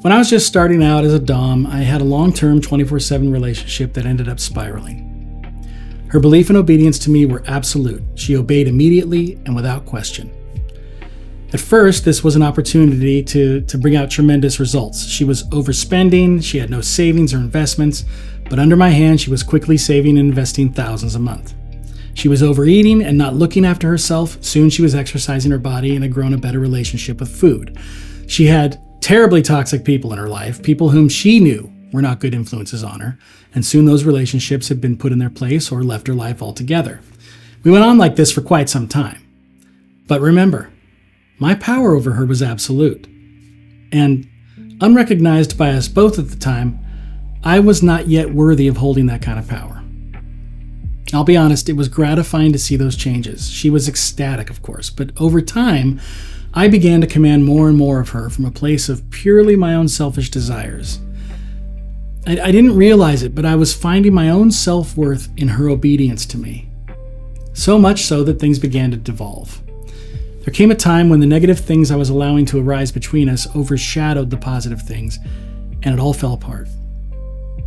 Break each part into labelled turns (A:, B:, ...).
A: When I was just starting out as a Dom, I had a long-term 24/7 relationship that ended up spiraling. Her belief and obedience to me were absolute. She obeyed immediately and without question. At first, this was an opportunity to bring out tremendous results. She was overspending, she had no savings or investments, but under my hand, she was quickly saving and investing thousands a month. She was overeating and not looking after herself. Soon she was exercising her body and had grown a better relationship with food. She had terribly toxic people in her life, people whom she knew were not good influences on her, and soon those relationships had been put in their place or left her life altogether. We went on like this for quite some time. But remember, my power over her was absolute. And unrecognized by us both at the time, I was not yet worthy of holding that kind of power. I'll be honest, it was gratifying to see those changes. She was ecstatic, of course, but over time, I began to command more and more of her from a place of purely my own selfish desires. I didn't realize it, but I was finding my own self-worth in her obedience to me. So much so that things began to devolve. There came a time when the negative things I was allowing to arise between us overshadowed the positive things, and it all fell apart.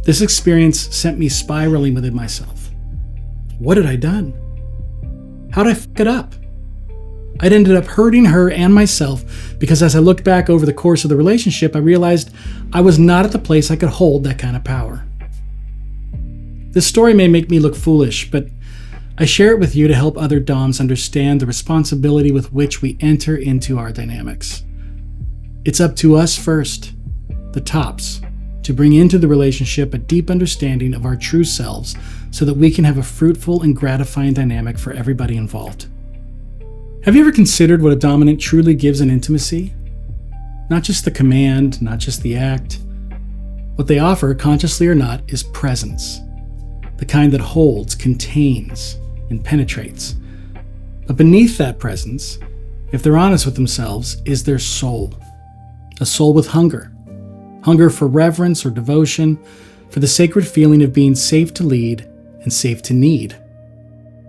A: This experience sent me spiraling within myself. What had I done? How did I fuck it up? I'd ended up hurting her and myself because as I looked back over the course of the relationship, I realized I was not at the place I could hold that kind of power. This story may make me look foolish, but I share it with you to help other Doms understand the responsibility with which we enter into our dynamics. It's up to us first, the tops, to bring into the relationship a deep understanding of our true selves so that we can have a fruitful and gratifying dynamic for everybody involved. Have you ever considered what a dominant truly gives in intimacy? Not just the command, not just the act. What they offer, consciously or not, is presence. The kind that holds, contains, and penetrates. But beneath that presence, if they're honest with themselves, is their soul. A soul with hunger. Hunger for reverence or devotion, for the sacred feeling of being safe to lead and safe to need.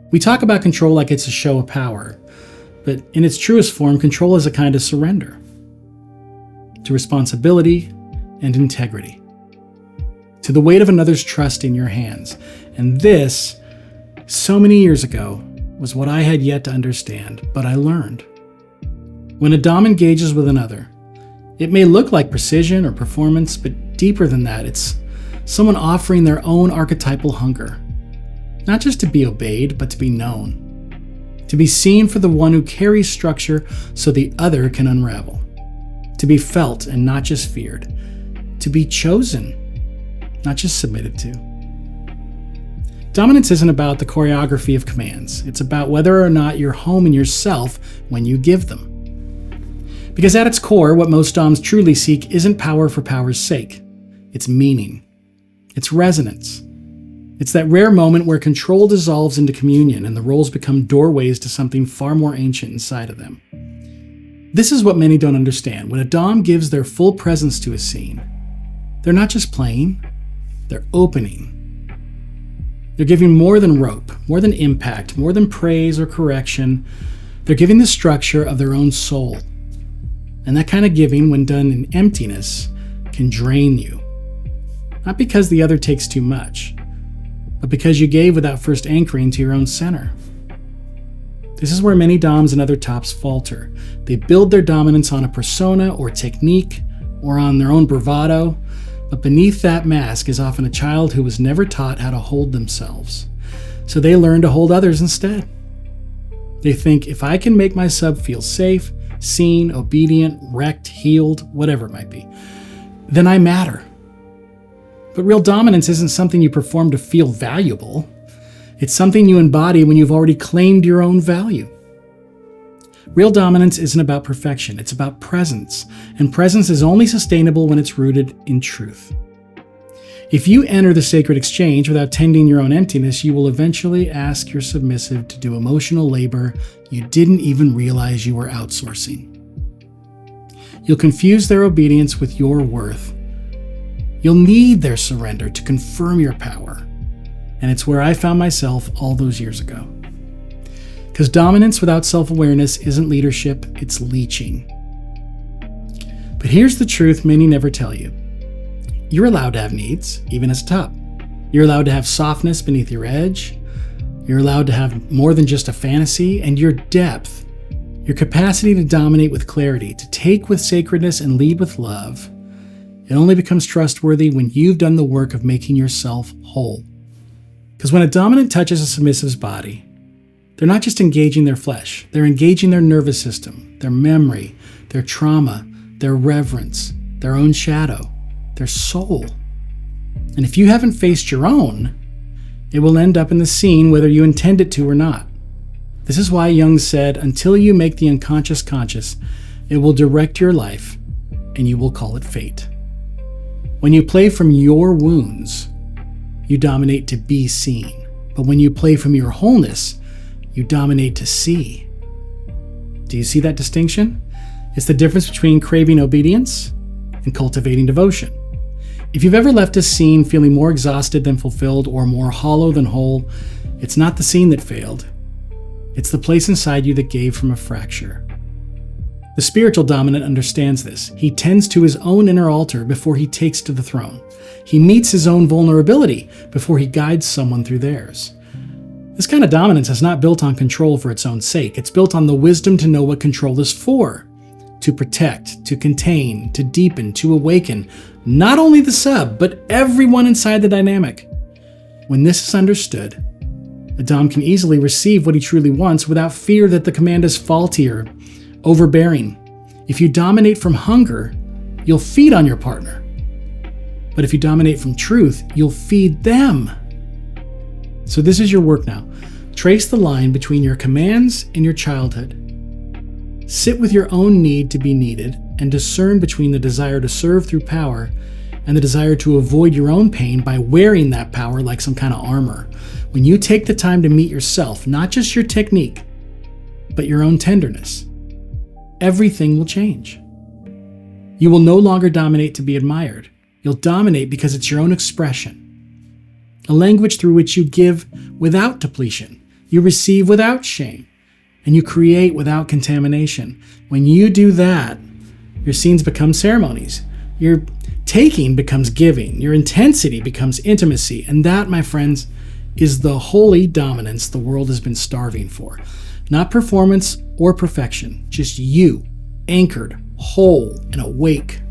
A: We talk about control like it's a show of power. But in its truest form, control is a kind of surrender to responsibility and integrity, to the weight of another's trust in your hands. And this, so many years ago, was what I had yet to understand, but I learned. When a Dom engages with another, it may look like precision or performance, but deeper than that, it's someone offering their own archetypal hunger, not just to be obeyed, but to be known. To be seen for the one who carries structure so the other can unravel. To be felt and not just feared. To be chosen, not just submitted to. Dominance isn't about the choreography of commands. It's about whether or not you're home in yourself when you give them. Because at its core, what most Doms truly seek isn't power for power's sake. It's meaning. It's resonance. It's that rare moment where control dissolves into communion and the roles become doorways to something far more ancient inside of them. This is what many don't understand. When a Dom gives their full presence to a scene, they're not just playing, they're opening. They're giving more than rope, more than impact, more than praise or correction. They're giving the structure of their own soul. And that kind of giving, when done in emptiness, can drain you. Not because the other takes too much, but because you gave without first anchoring to your own center. This is where many Doms and other tops falter. They build their dominance on a persona or technique or on their own bravado, but beneath that mask is often a child who was never taught how to hold themselves. So they learn to hold others instead. They think, if I can make my sub feel safe, seen, obedient, wrecked, healed, whatever it might be, then I matter. But real dominance isn't something you perform to feel valuable. It's something you embody when you've already claimed your own value. Real dominance isn't about perfection, it's about presence, and presence is only sustainable when it's rooted in truth. If you enter the sacred exchange without tending your own emptiness, you will eventually ask your submissive to do emotional labor you didn't even realize you were outsourcing. You'll confuse their obedience with your worth. You'll need their surrender to confirm your power. And it's where I found myself all those years ago. Because dominance without self-awareness isn't leadership, it's leeching. But here's the truth many never tell you. You're allowed to have needs, even as a top. You're allowed to have softness beneath your edge. You're allowed to have more than just a fantasy, and your depth, your capacity to dominate with clarity, to take with sacredness and lead with love, it only becomes trustworthy when you've done the work of making yourself whole. Because when a dominant touches a submissive's body, they're not just engaging their flesh, they're engaging their nervous system, their memory, their trauma, their reverence, their own shadow, their soul. And if you haven't faced your own, it will end up in the scene whether you intend it to or not. This is why Jung said, until you make the unconscious conscious, it will direct your life, and you will call it fate. When you play from your wounds, you dominate to be seen. But when you play from your wholeness, you dominate to see. Do you see that distinction? It's the difference between craving obedience and cultivating devotion. If you've ever left a scene feeling more exhausted than fulfilled or more hollow than whole, it's not the scene that failed. It's the place inside you that gave from a fracture. The spiritual dominant understands this. He tends to his own inner altar before he takes to the throne. He meets his own vulnerability before he guides someone through theirs. This kind of dominance is not built on control for its own sake. It's built on the wisdom to know what control is for. To protect, to contain, to deepen, to awaken, not only the sub, but everyone inside the dynamic. When this is understood, a dom can easily receive what he truly wants without fear that the command is faulty or overbearing. If you dominate from hunger, you'll feed on your partner. But if you dominate from truth, you'll feed them. So this is your work now. Trace the line between your commands and your childhood. Sit with your own need to be needed and discern between the desire to serve through power and the desire to avoid your own pain by wearing that power like some kind of armor. When you take the time to meet yourself, not just your technique, but your own tenderness, everything will change. You will no longer dominate to be admired. You'll dominate because it's your own expression. A language through which you give without depletion, you receive without shame, and you create without contamination. When you do that, your scenes become ceremonies. Your taking becomes giving. Your intensity becomes intimacy. And that, my friends, is the holy dominance the world has been starving for. Not performance or perfection, just you, anchored, whole, and awake.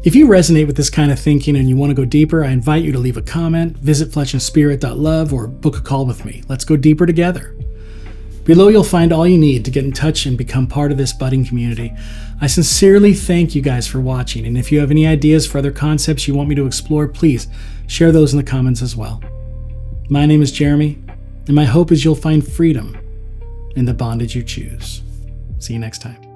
A: If you resonate with this kind of thinking and you want to go deeper, I invite you to leave a comment, visit fletchandspirit.love, or book a call with me. Let's go deeper together. Below you'll find all you need to get in touch and become part of this budding community. I sincerely thank you guys for watching, and if you have any ideas for other concepts you want me to explore, please share those in the comments as well. My name is Jeremy, and my hope is you'll find freedom in the bondage you choose. See you next time.